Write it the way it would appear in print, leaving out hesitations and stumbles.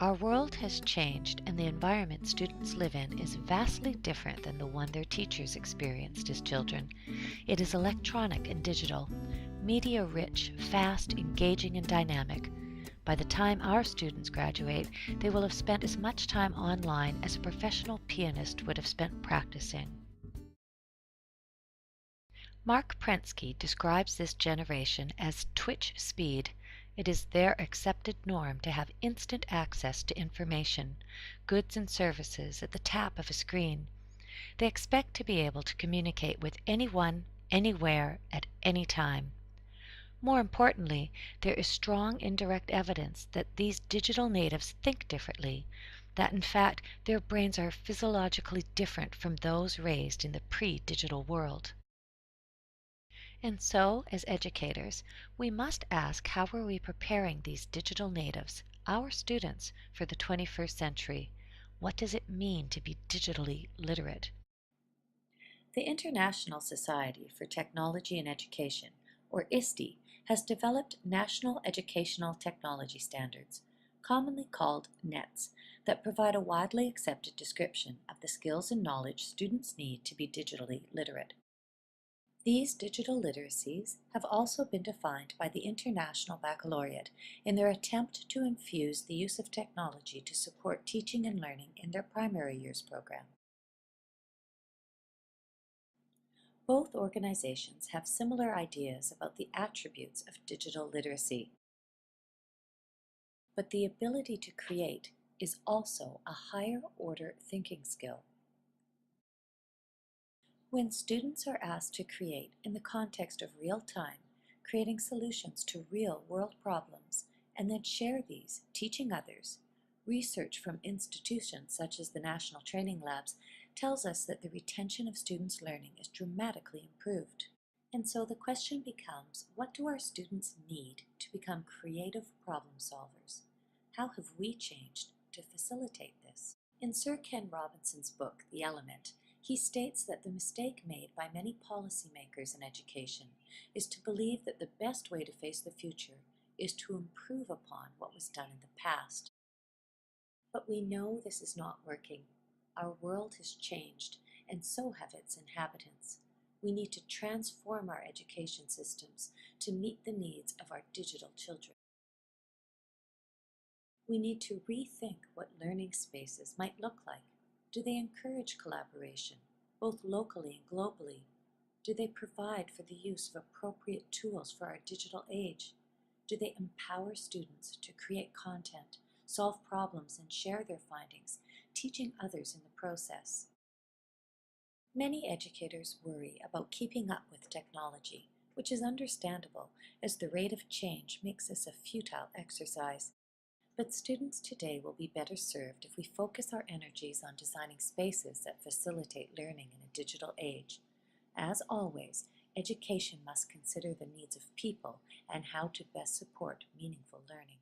Our world has changed, and the environment students live in is vastly different than the one their teachers experienced as children. It is electronic and digital, media rich, fast, engaging, and dynamic. By the time our students graduate, they will have spent as much time online as a professional pianist would have spent practicing. Mark Prensky describes this generation as twitch speed. It is their accepted norm to have instant access to information, goods and services at the tap of a screen. They expect to be able to communicate with anyone, anywhere, at any time. More importantly, there is strong indirect evidence that these digital natives think differently, that in fact their brains are physiologically different from those raised in the pre-digital world. And so, as educators, we must ask, how are we preparing these digital natives, our students, for the 21st century? What does it mean to be digitally literate? The International Society for Technology and Education, or ISTE, has developed National Educational Technology Standards, commonly called NETs, that provide a widely accepted description of the skills and knowledge students need to be digitally literate. These digital literacies have also been defined by the International Baccalaureate in their attempt to infuse the use of technology to support teaching and learning in their primary years program. Both organizations have similar ideas about the attributes of digital literacy, but the ability to create is also a higher order thinking skill. When students are asked to create in the context of real time, creating solutions to real world problems, and then share these, teaching others, research from institutions such as the National Training Labs tells us that the retention of students' learning is dramatically improved. And so the question becomes, what do our students need to become creative problem solvers? How have we changed to facilitate this? In Sir Ken Robinson's book, The Element, he states that the mistake made by many policymakers in education is to believe that the best way to face the future is to improve upon what was done in the past. But we know this is not working. Our world has changed, and so have its inhabitants. We need to transform our education systems to meet the needs of our digital children. We need to rethink what learning spaces might look like. Do they encourage collaboration, both locally and globally? Do they provide for the use of appropriate tools for our digital age? Do they empower students to create content, solve problems, and share their findings, teaching others in the process? Many educators worry about keeping up with technology, which is understandable as the rate of change makes this a futile exercise. But students today will be better served if we focus our energies on designing spaces that facilitate learning in a digital age. As always, education must consider the needs of people and how to best support meaningful learning.